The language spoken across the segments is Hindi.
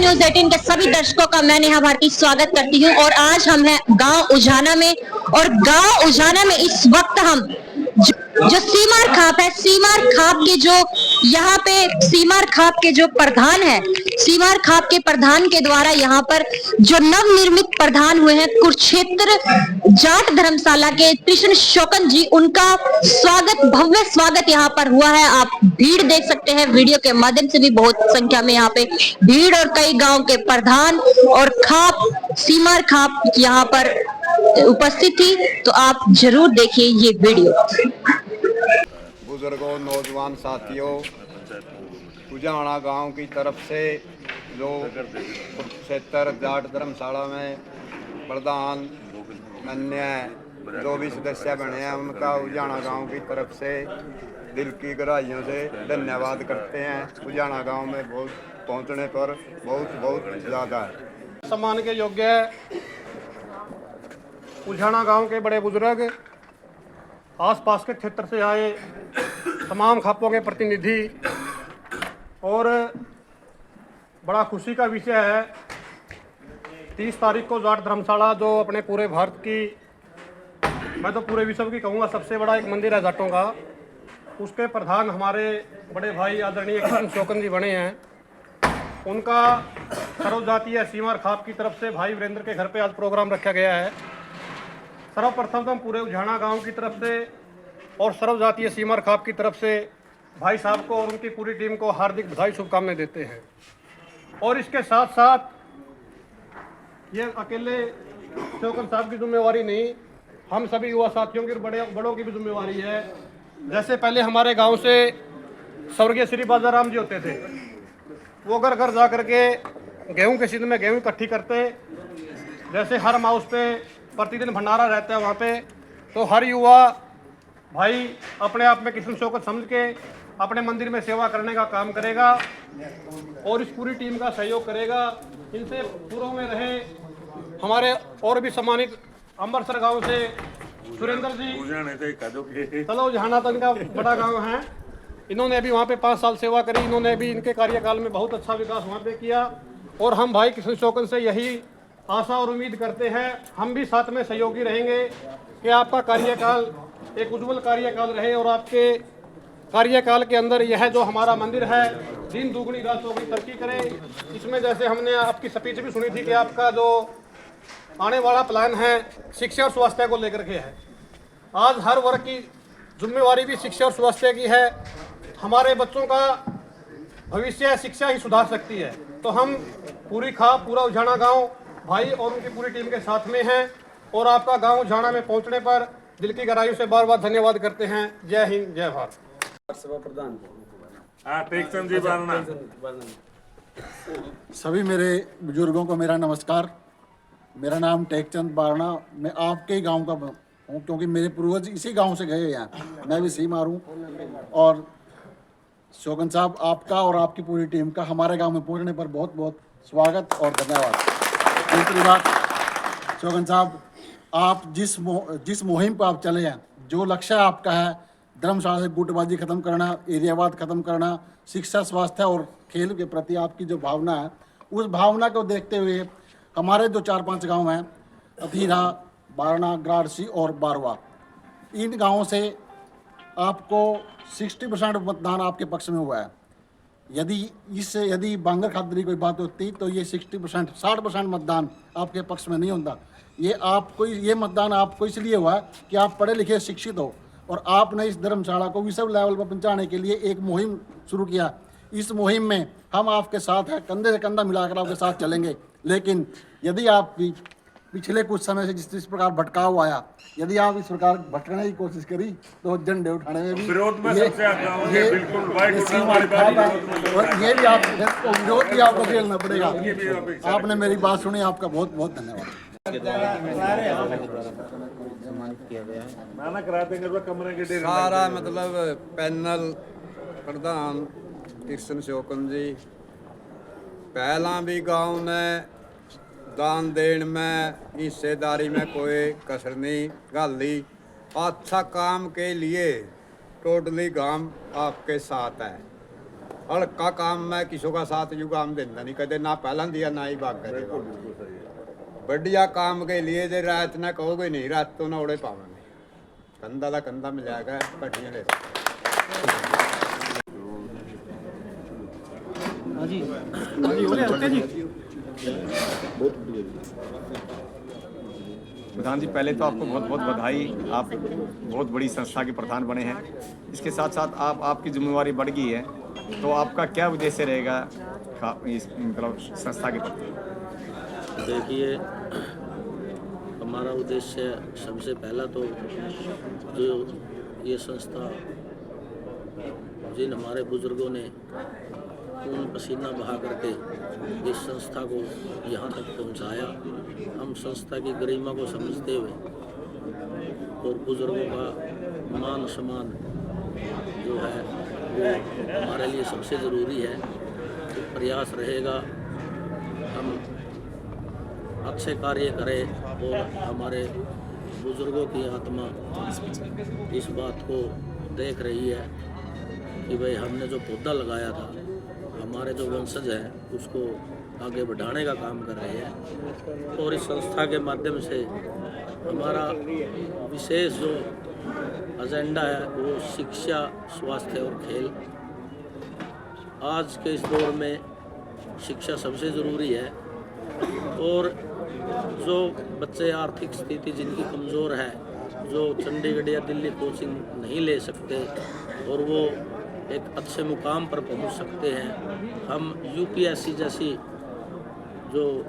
न्यूज़ 18 के सभी दर्शकों का मैं नेहा भारती स्वागत करती हूं। और आज हम हैं गांव उजाना में, और गांव उजाना में इस वक्त हम जो सीमार खाप है, सीमार खाप के जो यहाँ पे सीमार खाप के जो प्रधान है, सीमार खाप के प्रधान के द्वारा यहाँ पर जो नवनिर्मित प्रधान हुए हैं कुरुक्षेत्र जाट धर्मशाला के कृष्ण शोकन जी, उनका स्वागत, भव्य स्वागत यहाँ पर हुआ है। आप भीड़ देख सकते हैं, वीडियो के माध्यम से भी बहुत संख्या में यहाँ पे भीड़, और कई गांव के प्रधान और खाप, सीमार खाप यहाँ पर उपस्थित थी। तो आप जरूर देखिए ये वीडियो। बुजुर्गों, नौजवान साथियों, उजाना गांव की तरफ से जो कुरुक्षेत्र जाट धर्मशाला में प्रधान अन्य जो भी सदस्य बने हैं, उनका उजाना गांव की तरफ से दिल की गहराइयों से धन्यवाद करते हैं। उजाना गांव में बहुत पहुंचने पर बहुत ज़्यादा है। सम्मान के योग्य उजाना गांव के बड़े बुजुर्ग, आसपास के क्षेत्र से आए तमाम खापों के प्रतिनिधि, और बड़ा खुशी का विषय है 30 तारीख को जाट धर्मशाला, जो अपने पूरे भारत की, मैं तो पूरे विश्व की कहूँगा, सबसे बड़ा एक मंदिर है जाटों का, उसके प्रधान हमारे बड़े भाई आदरणीय कृष्ण शोकन जी बने हैं। उनका सर्वजातीय सीमार खाप की तरफ से भाई वीरेंद्र के घर पे आज प्रोग्राम रखा गया है। सर्वप्रथम तो हम पूरे उजाना गांव की तरफ से और सर्वजातीय सीमार खाप की तरफ से भाई साहब को और उनकी पूरी टीम को हार्दिक बधाई, शुभकामनाएं देते हैं। और इसके साथ साथ ये अकेले शोकन साहब की जिम्मेवारी नहीं, हम सभी युवा साथियों की, बड़ों की भी जिम्मेवारी है। जैसे पहले हमारे गांव से स्वर्गीय श्री बाजाराम जी होते थे, वो घर घर जा करके गेहूं के सीजन में गेहूं इकट्ठी करते। जैसे हर माउस पे प्रतिदिन भंडारा रहता है वहाँ पे, तो हर युवा भाई अपने आप में कृष्ण शोकन समझ के अपने मंदिर में सेवा करने का काम करेगा और इस पूरी टीम का सहयोग करेगा। इनसे पूर्व में रहे हमारे और भी सम्मानित अमृतसर गांव से सुरेंद्र जी, चलो उजाना तो इनका बड़ा गांव है, इन्होंने भी वहाँ पे 5 साल सेवा करी। इन्होंने भी इनके कार्यकाल में बहुत अच्छा विकास वहाँ पे किया, और हम भाई कृष्ण शोकन से यही आशा और उम्मीद करते हैं, हम भी साथ में सहयोगी रहेंगे कि आपका कार्यकाल एक उज्जवल कार्यकाल रहे, और आपके कार्यकाल के अंदर यह जो हमारा मंदिर है दिन दुगनी रात चौगुनी तरक्की करे। इसमें जैसे हमने आपकी स्पीच भी सुनी थी कि आपका जो आने वाला प्लान है शिक्षा और स्वास्थ्य को लेकर के है। आज हर वर्ग की जिम्मेवारी भी शिक्षा और स्वास्थ्य की है। हमारे बच्चों का भविष्य शिक्षा ही सुधार सकती है। तो हम पूरा उजाना गांव भाई और उनकी पूरी टीम के साथ में हैं, और आपका गांव उजाना में पहुंचने पर दिल की गहराइयों से बार बार धन्यवाद करते हैं। जय हिंद, जय भारत। सभी मेरे बुजुर्गों को मेरा नमस्कार। मेरा नाम टेकचंद बारणा, मैं आपके ही गांव का हूँ, क्योंकि मेरे पूर्वज इसी गांव से गए हैं। मैं भी सीमार हूँ। और शोकन साहब, आपका और आपकी पूरी टीम का हमारे गांव में पहुंचने पर बहुत बहुत स्वागत और धन्यवाद। दूसरी बात, शोकन साहब, आप जिस मुहिम पर आप चले हैं, जो लक्ष्य आपका है, धर्मशाला से गुटबाजी खत्म करना, एरियावाद खत्म करना, शिक्षा, स्वास्थ्य और खेल के प्रति आपकी जो भावना है, उस भावना को देखते हुए हमारे जो 4-5 गांव हैं, अधीरा, बारणा, ग्राडसी और बारवा, इन गांवों से आपको 60% मतदान आपके पक्ष में हुआ है। यदि बांगर खादरी कोई बात होती तो ये 60% मतदान आपके पक्ष में नहीं होता। ये मतदान आपको इसलिए हुआ है कि आप पढ़े लिखे शिक्षित हो, और आपने इस धर्मशाला को विश्व लेवल पर पहुंचाने के लिए एक मुहिम शुरू किया। इस मुहिम में हम आपके साथ हैं, कंधे से कंधा मिलाकर आपके साथ चलेंगे। लेकिन यदि आप पिछले कुछ समय से जिस प्रकार भटकाव आया, यदि आप इस प्रकार भटकने की कोशिश करी तो झंडे उठाने में भी विरोध भी आपको झेलना पड़ेगा। आपने मेरी बात सुनी, आपका बहुत बहुत धन्यवाद। सारा मतलब पैनल प्रधान कृष्ण शोकन जी, पहला भी गांव ने दान देने में, हिस्सेदारी में कोई कसर नहीं गाली। अच्छा काम के लिए टोटली गांव आपके साथ है। हल्का काम मैं किसी का साथ यू काम देता नहीं, कदे ना पहला दिया ना ही भाग करेगा। बढ़िया काम के लिए जे रात ना कहोगे नहीं, रात तो ना उड़े पावेंगे, कंधा का कंधा मिलाएगा कटियां ले। प्रधान जी, पहले तो आपको बहुत बहुत बधाई, आप बहुत बड़ी संस्था के प्रधान बने हैं। इसके साथ साथ आपकी जिम्मेवारी बढ़ गई है, तो आपका क्या उद्देश्य रहेगा इस मतलब संस्था के प्रति? देखिए, हमारा उद्देश्य सबसे पहला तो जो ये संस्था जिन हमारे बुजुर्गों ने खून पसीना बहा करके इस संस्था को यहाँ तक पहुँचाया, हम संस्था की गरिमा को समझते हुए और बुजुर्गों का मान सम्मान जो है वो हमारे लिए सबसे ज़रूरी है। तो प्रयास रहेगा हम अच्छे कार्य करें और हमारे बुजुर्गों की आत्मा इस बात को देख रही है कि भाई हमने जो पौधा लगाया था, हमारे जो वंशज हैं उसको आगे बढ़ाने का काम कर रहे हैं। और इस संस्था के माध्यम से हमारा विशेष जो एजेंडा है वो शिक्षा, स्वास्थ्य और खेल। आज के इस दौर में शिक्षा सबसे ज़रूरी है और जो बच्चे आर्थिक स्थिति जिनकी कमज़ोर है, जो चंडीगढ़ या दिल्ली कोचिंग नहीं ले सकते और वो एक अच्छे मुकाम पर पहुंच सकते हैं, हम यूपीएससी जैसी जो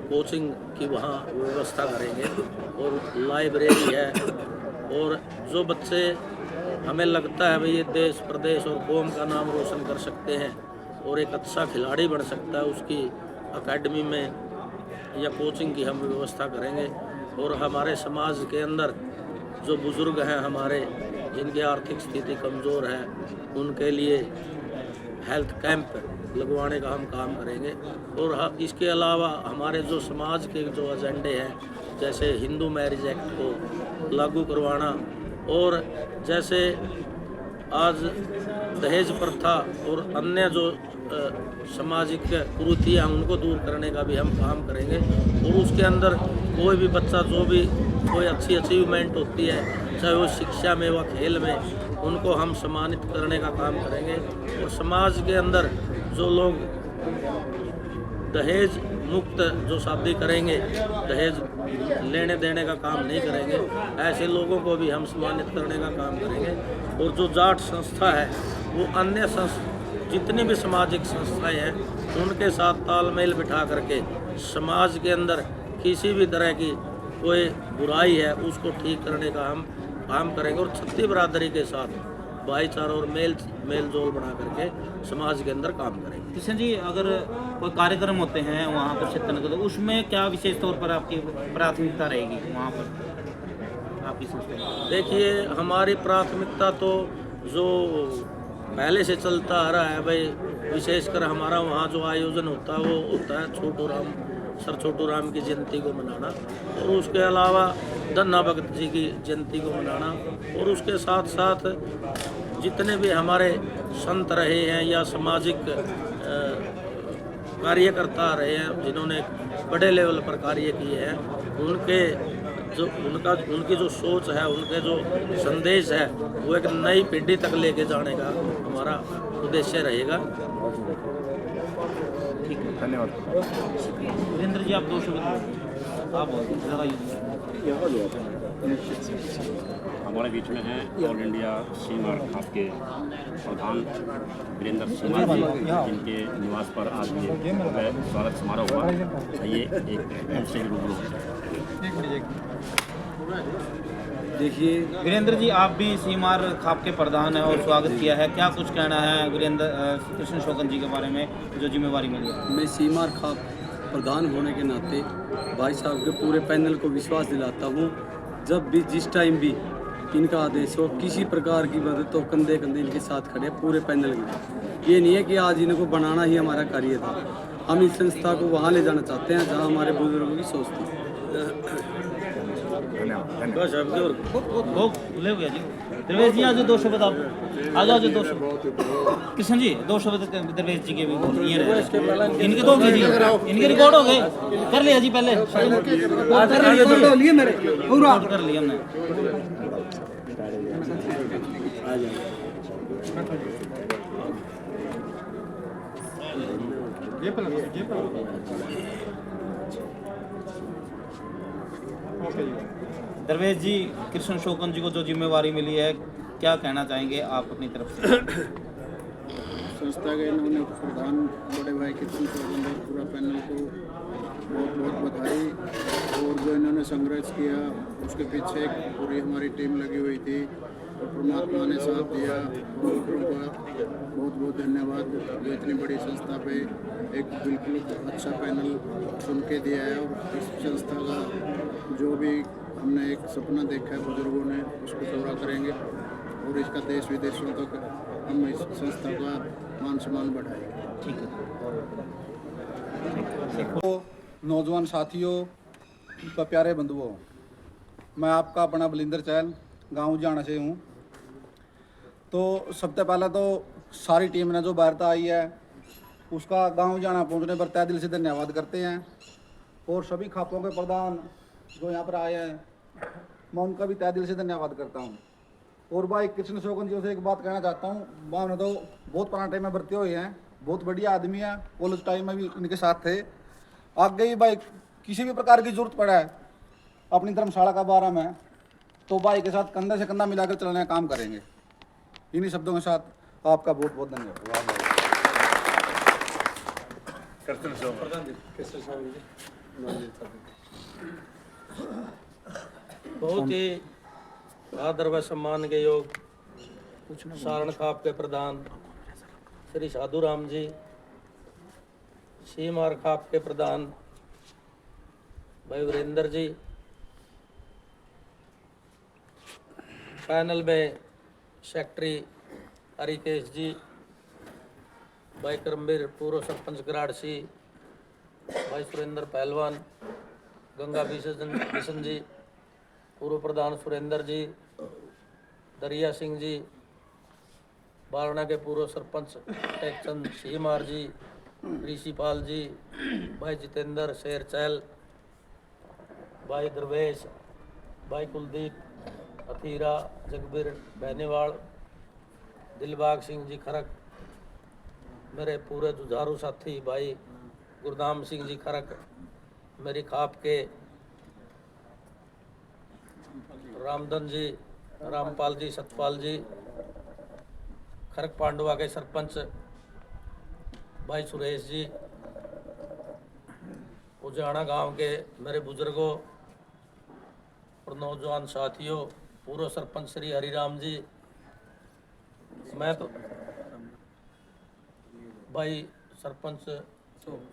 कोचिंग की वहाँ व्यवस्था करेंगे और लाइब्रेरी है। और जो बच्चे हमें लगता है भाई ये देश प्रदेश और कौम का नाम रोशन कर सकते हैं और एक अच्छा खिलाड़ी बन सकता है, उसकी एकेडमी में या कोचिंग की हम व्यवस्था करेंगे। और हमारे समाज के अंदर जो बुज़ुर्ग हैं हमारे, जिनकी आर्थिक स्थिति कमज़ोर है, उनके लिए हेल्थ कैंप लगवाने का हम काम करेंगे। और इसके अलावा हमारे जो समाज के जो एजेंडे हैं, जैसे हिंदू मैरिज एक्ट को लागू करवाना और जैसे आज दहेज प्रथा और अन्य जो सामाजिक कुरीतियाँ उनको दूर करने का भी हम काम करेंगे। और उसके अंदर कोई भी बच्चा जो भी कोई अच्छी अचीवमेंट होती है, चाहे वो शिक्षा में व खेल में, उनको हम सम्मानित करने का काम करेंगे। और समाज के अंदर जो लोग दहेज मुक्त जो शादी करेंगे, दहेज लेने देने का काम नहीं करेंगे, ऐसे लोगों को भी हम सम्मानित करने का काम करेंगे। और जो जाट संस्था है वो अन्य जितनी भी सामाजिक संस्थाएं हैं उनके साथ तालमेल बिठा करके समाज के अंदर किसी भी तरह की कोई बुराई है उसको ठीक करने का हम काम करेंगे। और छत्ती बरादरी के साथ भाईचारा और मेल जोल बना करके समाज के अंदर काम करेंगे। किशन जी, अगर कोई कार्यक्रम होते हैं वहाँ पर क्षेत्र के, तो उसमें क्या विशेष तौर पर आपकी प्राथमिकता रहेगी वहाँ पर आपकी संस्था? देखिए, हमारी प्राथमिकता तो जो पहले से चलता आ रहा है भाई, विशेषकर हमारा वहाँ जो आयोजन होता है वो होता है सर छोटू राम की जयंती को मनाना, और उसके अलावा धन्ना भगत जी की जयंती को मनाना, और उसके साथ साथ जितने भी हमारे संत रहे हैं या सामाजिक कार्यकर्ता रहे हैं जिन्होंने बड़े लेवल पर कार्य किए हैं, उनकी जो सोच है, उनके जो संदेश है, वो एक नई पीढ़ी तक लेके जाने का हमारा उद्देश्य रहेगा। ठीक है, धन्यवाद। वीरेंद्र जी, आप 2 शब्द आप हमारे बीच में हैं ऑल इंडिया सीमार खाप के प्रधान वीरेंद्र सीमार जी, जिनके निवास पर आज ये स्वागत समारोह हुआ। आइए एक उनसे रूबरू देखिए, वीरेंद्र जी, आप भी सीमार खाप के प्रधान हैं और स्वागत किया है, क्या कुछ कहना है वीरेंद्र कृष्ण शोकन जी के बारे में जो जिम्मेवारी मिली है? मैं सीमार खाप प्रधान होने के नाते भाई साहब के पूरे पैनल को विश्वास दिलाता हूँ, जब भी जिस टाइम भी इनका आदेश हो, किसी प्रकार की मदद तो कंधे कंधे इनके साथ खड़े पूरे पैनल में। ये नहीं है कि आज इनको बनाना ही हमारा कार्य था, हम इस संस्था को वहाँ ले जाना चाहते हैं जहाँ हमारे बुजुर्गों की सोच थी। धन्यवाद। बस अब और वो भूले हो गया जी। दरवेश जी आज 2 शब्द आप आज 2 शब्द कृष्ण जी 2 शब्द दरवेश जी के भी बोलिए रहे। इनके तो हो गए जी, इनके रिकॉर्ड हो गए, कर लिया जी पहले कर लिए मेरे पूरा कर लिया हमने। दरवेश जी कृष्ण शोकन जी को जो जिम्मेवारी मिली है क्या कहना चाहेंगे आप अपनी तरफ से? संस्था के इन्होंने प्रधान बड़े भाई कृष्ण शोकन और पूरा पैनल को बहुत बहुत बधाई। और जो इन्होंने संघर्ष किया उसके पीछे एक पूरी हमारी टीम लगी हुई थी और परमात्मा ने साथ दिया। डॉक्टरों का बहुत बहुत धन्यवाद जो इतनी बड़ी संस्था पे एक बिल्कुल अच्छा पैनल चुन के दिया है। और इस संस्था का जो भी हमने एक सपना देखा है बुजुर्गों ने उसको पूरा करेंगे और इसका देश विदेशों तक हम इस संस्था का मान सम्मान बढ़ाएंगे। ठीक है। तो नौजवान साथियों व प्यारे बंधुओं, मैं आपका अपना बलिंदर चहल गांव जाना से हूँ। तो सबसे पहले तो सारी टीम ने जो वार्ता आई है उसका गांव जाना पहुंचने पर तहे दिल से धन्यवाद करते हैं। और सभी खापों के प्रधान जो यहाँ पर आए हैं मैं उनका भी तहे दिल से धन्यवाद करता हूँ। और भाई कृष्ण शोकन जी से एक बात कहना चाहता हूँ, भाव ने तो बहुत पुराने टाइम में भर्ती हुए हैं, बहुत बढ़िया आदमी है, कॉलेज टाइम में भी उनके साथ थे। आगे ही भाई किसी भी प्रकार की जरूरत पड़ा है अपनी धर्मशाला का बारे में तो भाई के साथ कंधे से कंधा मिलाकर चलने का काम करेंगे। इन्हीं शब्दों के साथ आपका बहुत बहुत धन्यवाद। बहुत ही आदर व सम्मान के योग सारण खाप के प्रधान श्री साधु राम जी, सीमार खाप के प्रधान भाई वीरेंद्र जी, पैनल में सेक्रेटरी हरिकेश जी, भाई करमबीर पूर्व सरपंच गराड़सी, भाई सुरेंद्र पहलवान, गंगा बिशन जी, पूर्व प्रधान सुरेंद्र जी, दरिया सिंह जी, बारणा के पूर्व सरपंच टेकचंद सीमार जी, ऋषिपाल जी, भाई जितेंद्र शेर चहल, भाई दरवेश, भाई कुलदीप अथीरा, जगबीर बहनेवाल, दिलबाग सिंह जी खरक, मेरे पूरे जुझारू साथी भाई गुरदाम सिंह जी खरक, मेरी खाप के रामधन जी, रामपाल जी, सतपाल जी, खरक पांडवा के सरपंच भाई सुरेश जी, उजाना गांव के मेरे बुजुर्गों और नौजवान साथियों, पूर्व सरपंच श्री हरिराम जी, मैं तो भाई सरपंच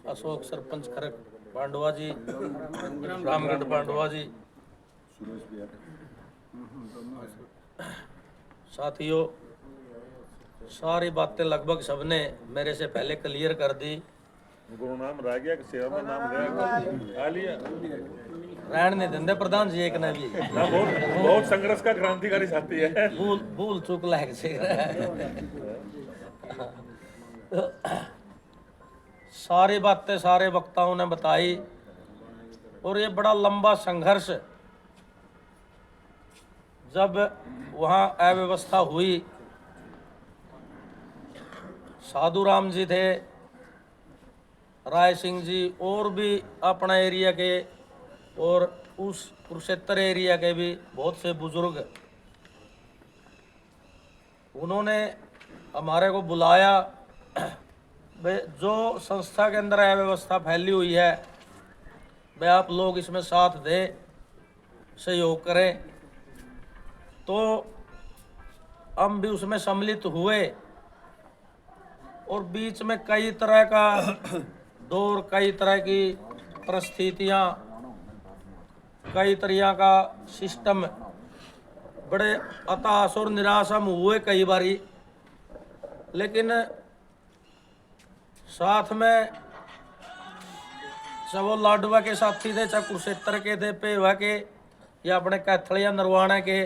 अशोक सरपंच खरक पांडवा जी, रामगढ़ पांडवा जी, साथियों सारी बातें लगभग सबने मेरे से पहले क्लियर कर दी। गुरु नाम रह गया कि सेवा में नाम रह लिया रहन ने धंधे प्रधान जी एक ने भी बहुत संघर्ष का क्रांतिकारी साथी है। भूल चूक लायक से सारी बातें सारे वक्ताओं ने बताई और ये बड़ा लंबा संघर्ष जब वहाँ अव्यवस्था हुई, साधु राम जी थे, राय सिंह जी और भी अपना एरिया के और उस कुरुक्षेत्र एरिया के भी बहुत से बुजुर्ग, उन्होंने हमारे को बुलाया। जो संस्था के अंदर अव्यवस्था फैली हुई है वे आप लोग इसमें साथ दें, सहयोग करें। तो हम भी उसमें सम्मिलित हुए और बीच में कई तरह का दौर, कई तरह की परिस्थितियाँ, कई तरह का सिस्टम, बड़े हताश और निराश हम हुए कई बारी। लेकिन साथ में चाहे वो लाडवा के साथी थे, चाहे कुरुक्षेत्र के थे, पेवा के, या अपने कैथल या नरवाना के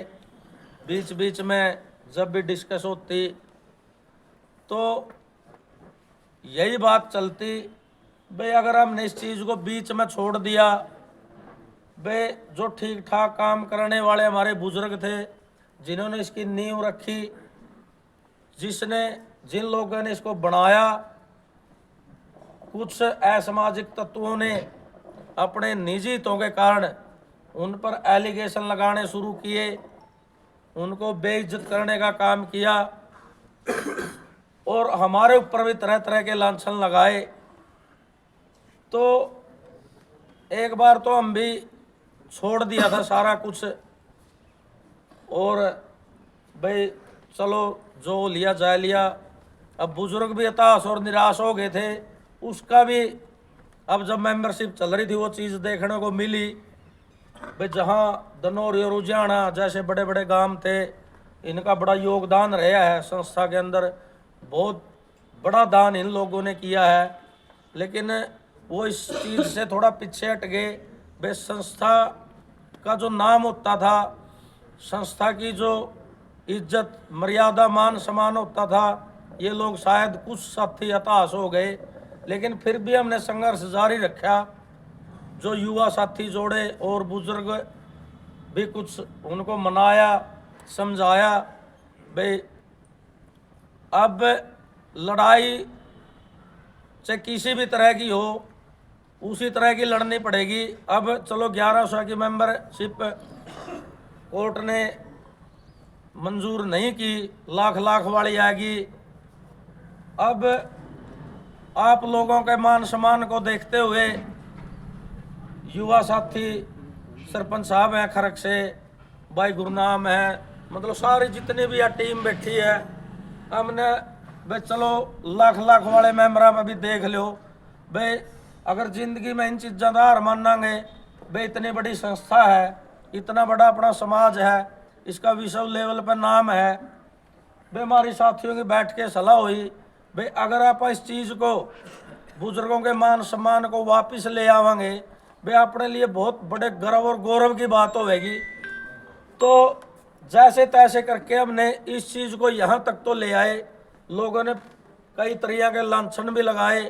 बीच बीच में जब भी डिस्कस होती तो यही बात चलती भाई अगर हमने इस चीज़ को बीच में छोड़ दिया, भाई जो ठीक ठाक काम करने वाले हमारे बुजुर्ग थे जिन्होंने इसकी नींव रखी, जिन लोगों ने इसको बनाया, कुछ असामाजिक तत्वों ने अपने निजी हितों के कारण उन पर एलिगेशन लगाने शुरू किए, उनको बेइज्जत करने का काम किया और हमारे ऊपर भी तरह तरह के लांछन लगाए। तो एक बार तो हम भी छोड़ दिया था सारा कुछ और भाई चलो जो लिया जाए लिया। अब बुजुर्ग भी हताश और निराश हो गए थे, उसका भी अब जब मेंबरशिप चल रही थी वो चीज़ देखने को मिली भाई जहाँ दनौरी और उजाना जैसे बड़े बड़े गांव थे, इनका बड़ा योगदान रहा है संस्था के अंदर, बहुत बड़ा दान इन लोगों ने किया है। लेकिन वो इस चीज़ से थोड़ा पीछे हट गए। भाई संस्था का जो नाम होता था, संस्था की जो इज्जत मर्यादा मान सम्मान होता था, ये लोग शायद कुछ साथी हताश हो गए, लेकिन फिर भी हमने संघर्ष जारी रखा। जो युवा साथी जोड़े और बुजुर्ग भी कुछ उनको मनाया समझाया भाई अब लड़ाई चाहे किसी भी तरह की हो उसी तरह की लड़नी पड़ेगी। अब चलो 1100 की मेंबरशिप कोर्ट ने मंजूर नहीं की, लाख वाली आएगी। अब आप लोगों के मान सम्मान को देखते हुए युवा साथी सरपंच साहब हैं खरक से, भाई गुरनाम है, मतलब सारी जितनी भी टीम बैठी है, हमने भाई चलो लाख वाले मेंबरों में भी देख लो भाई अगर ज़िंदगी में इन चीज़ों का हार मानांगे भाई इतनी बड़ी संस्था है, इतना बड़ा अपना समाज है, इसका विश्व लेवल पर नाम है भाई। हमारी साथियों की बैठ के सलाह हुई भाई अगर आप इस चीज़ को बुजुर्गों के मान सम्मान को वापस ले आवांगे भाई अपने लिए बहुत बड़े गर्व और गौरव की बात होगी। तो जैसे तैसे करके हमने इस चीज़ को यहाँ तक तो ले आए। लोगों ने कई तरह के लांछन भी लगाए,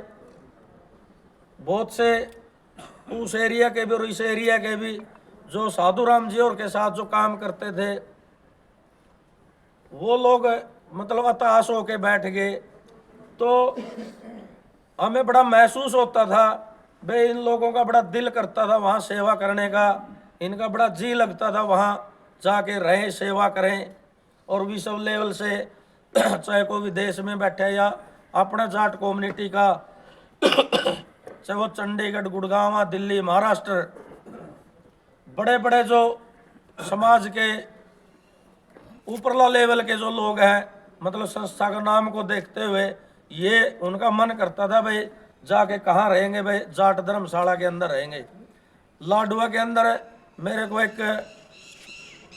बहुत से उस एरिया के भी और इस एरिया के भी जो साधु राम जी और के साथ जो काम करते थे वो लोग मतलब हताश होके बैठ गए। तो हमें बड़ा महसूस होता था भाई इन लोगों का बड़ा दिल करता था वहाँ सेवा करने का, इनका बड़ा जी लगता था वहाँ जाके रहें सेवा करें। और विश्व लेवल से चाहे कोई भी देश में बैठे या अपने जाट कम्युनिटी का, चाहे वो चंडीगढ़ गुड़गांव दिल्ली महाराष्ट्र, बड़े बड़े जो समाज के ऊपरला लेवल के जो लोग हैं, मतलब संस्था का नाम को देखते हुए ये उनका मन करता था भाई जाके कहाँ रहेंगे भाई, जाट धर्मशाला के अंदर रहेंगे। लाडुआ के अंदर मेरे को एक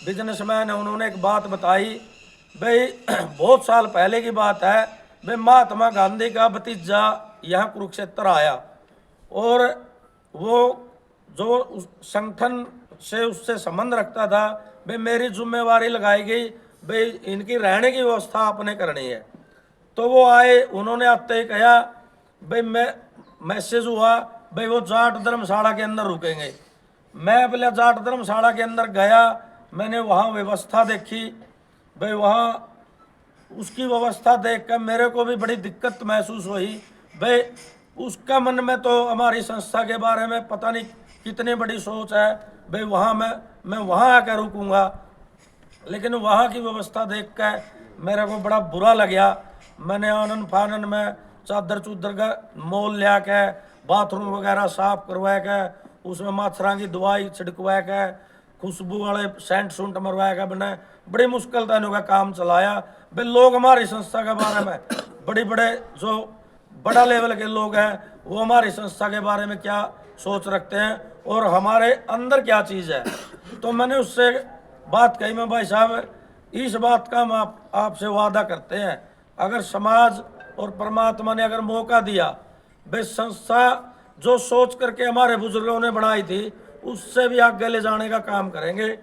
बिजनेसमैन है, उन्होंने एक बात बताई भाई बहुत साल पहले की बात है भाई महात्मा गांधी का भतीजा यहाँ कुरुक्षेत्र आया और वो जो संगठन से उससे संबंध रखता था भाई मेरी जिम्मेवारी लगाई गई भाई इनकी रहने की व्यवस्था आपने करनी है। तो वो आए, उन्होंने आते ही कहा भाई मैं मैसेज हुआ भाई वो जाट धर्मशाला के अंदर रुकेंगे। मैं पहले जाट धर्मशाला के अंदर गया, मैंने वहाँ व्यवस्था देखी भाई, वहाँ उसकी व्यवस्था देखकर मेरे को भी बड़ी दिक्कत महसूस हुई भाई। उसका मन में तो हमारी संस्था के बारे में पता नहीं कितनी बड़ी सोच है भाई, वहाँ मैं वहाँ आकर रुकूंगा, लेकिन वहाँ की व्यवस्था देखकर मेरे को बड़ा बुरा लगा। मैंने आनन फानन में चादर चूदर का मोल लिया के बाथरूम वगैरह साफ करवा के उसमें मच्छरों की दवाई छिड़कवा के खुशबू वाले सेंट सूंट मरवा के मैंने बड़ी मुश्किल था इनका काम चलाया भाई। लोग हमारी संस्था के बारे में बड़े जो बड़ा लेवल के लोग हैं वो हमारी संस्था के बारे में क्या सोच रखते हैं और हमारे अंदर क्या चीज़ है। तो मैंने उससे बात कही, मैं भाई साहब इस बात का हम आपसे वादा करते हैं, अगर समाज और परमात्मा ने अगर मौका दिया भाई, संस्था जो सोच करके हमारे बुजुर्गों ने बनाई थी उससे भी आगे ले जाने का काम करेंगे।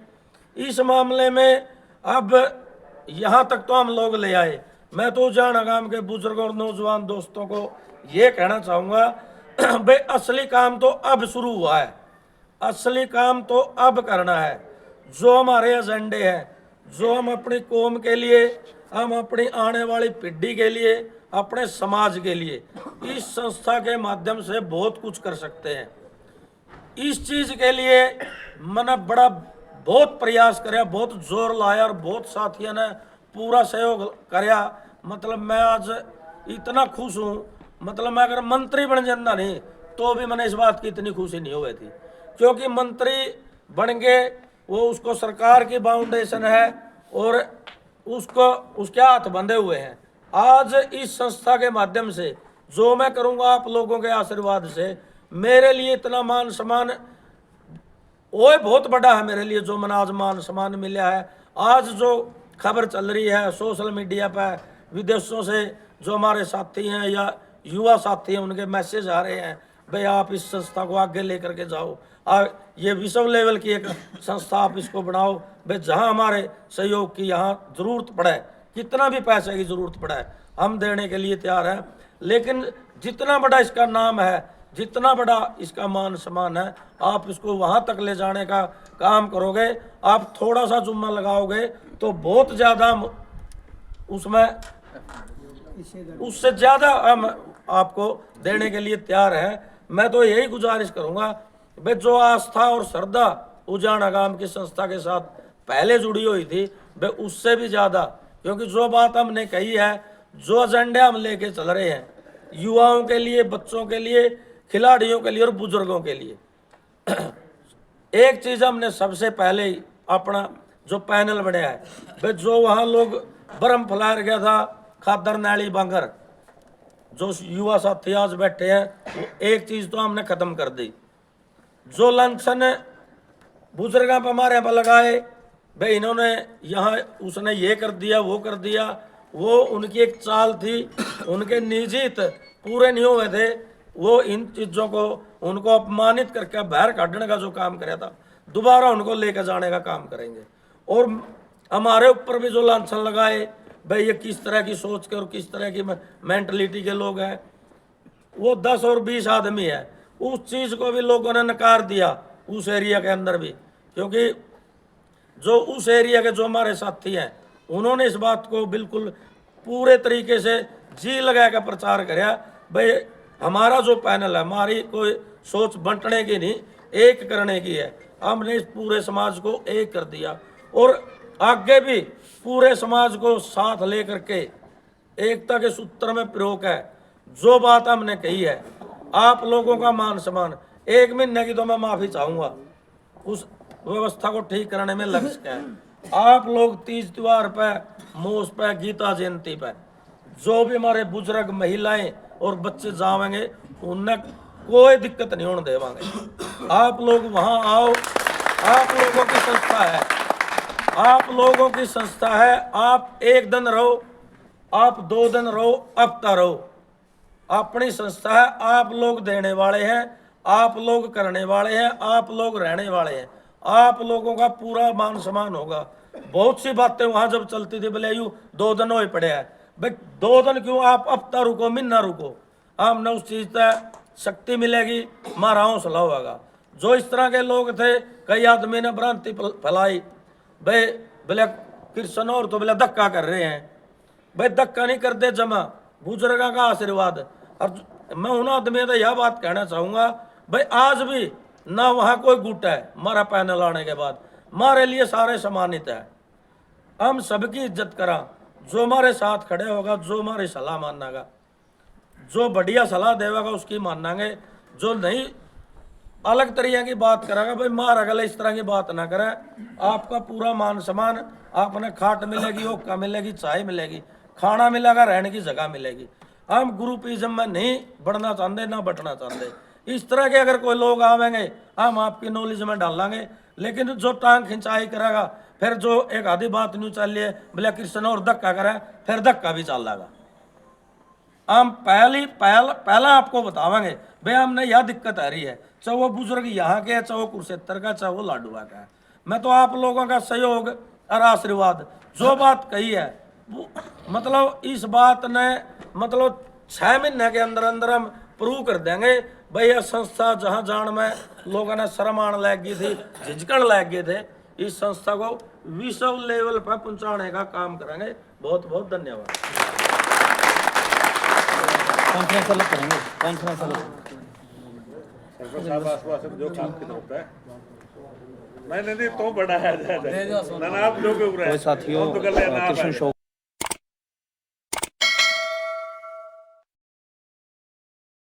इस मामले में अब यहाँ तक तो हम लोग ले आए। मैं तो उजाना गांव के बुजुर्गों और नौजवान दोस्तों को ये कहना चाहूँगा, भाई असली काम तो अब शुरू हुआ है, असली काम तो अब करना है। जो हमारे एजेंडे हैं, जो हम अपनी कौम के लिए, हम अपनी आने वाली पीढ़ी के लिए, अपने समाज के लिए इस संस्था के माध्यम से बहुत कुछ कर सकते हैं। इस चीज़ के लिए मैंने बहुत प्रयास कराया, बहुत जोर लाया और बहुत साथियों ने पूरा सहयोग कराया। मतलब मैं आज इतना खुश हूँ, मतलब मैं अगर मंत्री बन जाता नहीं तो भी मैंने इस बात की इतनी खुशी नहीं हुई थी, क्योंकि मंत्री बन गए वो उसको सरकार की फाउंडेशन है और उसको उसके हाथ बंधे हुए हैं। आज इस संस्था के माध्यम से जो मैं करूँगा आप लोगों के आशीर्वाद से, मेरे लिए इतना मान सम्मान वो बहुत बड़ा है मेरे लिए, जो मैंने आज मान सम्मान मिला है। आज जो खबर चल रही है सोशल मीडिया पर, विदेशों से जो हमारे साथी हैं या युवा साथी हैं, उनके मैसेज आ रहे हैं, भाई आप इस संस्था को आगे लेकर के जाओ, ये विश्व लेवल की एक संस्था आप इसको बनाओ। भाई जहाँ हमारे सहयोग की यहाँ ज़रूरत पड़े, कितना भी पैसे की ज़रूरत पड़े, हम देने के लिए तैयार हैं। लेकिन जितना बड़ा इसका नाम है, जितना बड़ा इसका मान सम्मान है, आप इसको वहाँ तक ले जाने का काम करोगे। आप थोड़ा सा जुम्मा लगाओगे तो बहुत ज़्यादा उसमें उससे ज़्यादा हम आपको देने के लिए तैयार हैं। मैं तो यही गुजारिश करूँगा, भाई जो आस्था और श्रद्धा उजाना गांव की संस्था के साथ पहले जुड़ी हुई थी, भाई उससे भी ज़्यादा, क्योंकि जो बात हमने कही है, जो एजेंडे हम लेके चल रहे हैं युवाओं के लिए, बच्चों के लिए, खिलाड़ियों के लिए और बुजुर्गों के लिए, एक चीज़ हमने सबसे पहले ही अपना जो पैनल बनाया है, भाई जो वहाँ लोग बर्म फैलाया गया था खादर नाली बांगर, जो युवा साथी आज बैठे हैं, वो एक चीज़ तो हमने ख़त्म कर दी। जो लंचन बुजुर्गों पर हमारे यहाँ लगाए, भाई इन्होंने यहाँ उसने ये कर दिया वो कर दिया, वो उनकी एक चाल थी, उनके निजी हित पूरे नहीं हुए थे, वो इन चीज़ों को उनको अपमानित करके बाहर काटने का जो काम कराया था, दोबारा उनको लेकर जाने का काम करेंगे। और हमारे ऊपर भी जो लांछन लगाए, भाई ये किस तरह की सोच के और किस तरह की मेंटलिटी के लोग हैं, वो 10 और 20 आदमी है, उस चीज़ को भी लोगों ने नकार दिया उस एरिया के अंदर भी, क्योंकि जो उस एरिया के जो हमारे साथी हैं उन्होंने इस बात को बिल्कुल पूरे तरीके से जी लगा कर प्रचार कराया, भाई हमारा जो पैनल है, हमारी कोई सोच बंटने की नहीं, एक करने की है। हमने इस पूरे समाज को एक कर दिया और आगे भी पूरे समाज को साथ लेकर के एकता के सूत्र में प्रयोग है। जो बात हमने कही है, आप लोगों का मान सम्मान, 1 महीने की तो मैं माफ़ी चाहूँगा, उस व्यवस्था को ठीक करने में लक्ष्य है। आप लोग तीज त्योहार पर, मोस पर, गीता जयंती पर जो भी हमारे बुजुर्ग, महिलाएं और बच्चे जाएंगे, उन्हें कोई दिक्कत नहीं होने देवांगे। आप लोग वहाँ आओ, आप लोगों की संस्था है, आप लोगों की संस्था है। आप 1 दिन रहो, आप 2 दिन रहो, हफ्ता रहो, अपनी संस्था है। आप लोग देने वाले हैं, आप लोग करने वाले हैं, आप लोग रहने वाले हैं, आप लोगों का पूरा मान सम्मान होगा। बहुत सी बातें वहाँ जब चलती थी, बोले यूँ 2 दिन हो पड़े हैं, भाई 2 दिन क्यों, आप हफ्ता रुको, महीना रुको, हमने उस चीज़ तक शक्ति मिलेगी, हमारा हौसला होगा। जो इस तरह के लोग थे, कई आदमी ने भ्रांति फैलाई, भाई बोले कृष्ण और तो बोले धक्का कर रहे हैं, भाई धक्का नहीं करते, जमा बुजुर्गों का आशीर्वाद। और मैं उन आदमी से यह बात कहना चाहूँगा, भाई आज भी ना वहाँ कोई गुट है, हमारा पैनल आने के बाद हमारे लिए सारे सम्मानित है। हम सबकी इज्जत करा, जो हमारे साथ खड़े होगा, जो हमारी सलाह मानेगा, जो बढ़िया सलाह देगा उसकी मानेंगे, जो नहीं अलग तरीके की बात करेगा, भाई मार अगले इस तरह की बात ना करे। आपका पूरा मान सम्मान, आपने खाट मिलेगी, ओका मिलेगी, चाय मिलेगी, खाना मिलेगा, रहने की जगह मिलेगी। हम ग्रुपिज्म में नहीं बढ़ना चाहते, ना बटना चाहते। इस तरह के अगर कोई लोग आवेंगे, हम आपकी नॉलेज में डालेंगे, लेकिन जो टांग खिंचाई करेगा, फिर जो एक आधी बात नहीं चल रही है, बोले कृष्ण और धक्का करे, फिर धक्का भी चल जाएगा। हम पहला आपको बतावांगे भाई हमने यह दिक्कत आ रही है, चाहे वो बुजुर्ग यहाँ के, चाहे वो कुरुक्षेत्र का, चाहे वो लाडुआ का है। मैं तो आप लोगों का सहयोग और आशीर्वाद, जो बात कही है मतलब इस बात ने मतलब 6 महीने के अंदर अंदर हम प्रूव कर देंगे भाई यह संस्था जहाँ जान में लोगों ने शर्म आने लग गई थी, झिझकण लग गए थे, इस संस्था को विश्व लेवल पर पहुंचाने का काम करेंगे। बहुत बहुत धन्यवाद। कॉन्फ्रेंस अलग करेंगे, कॉन्फ्रेंस अलग। सरपंच साहब आसपास जो काम की तरफ है नहीं तो बड़ा है ना आप लोग साथियों कृष्ण शो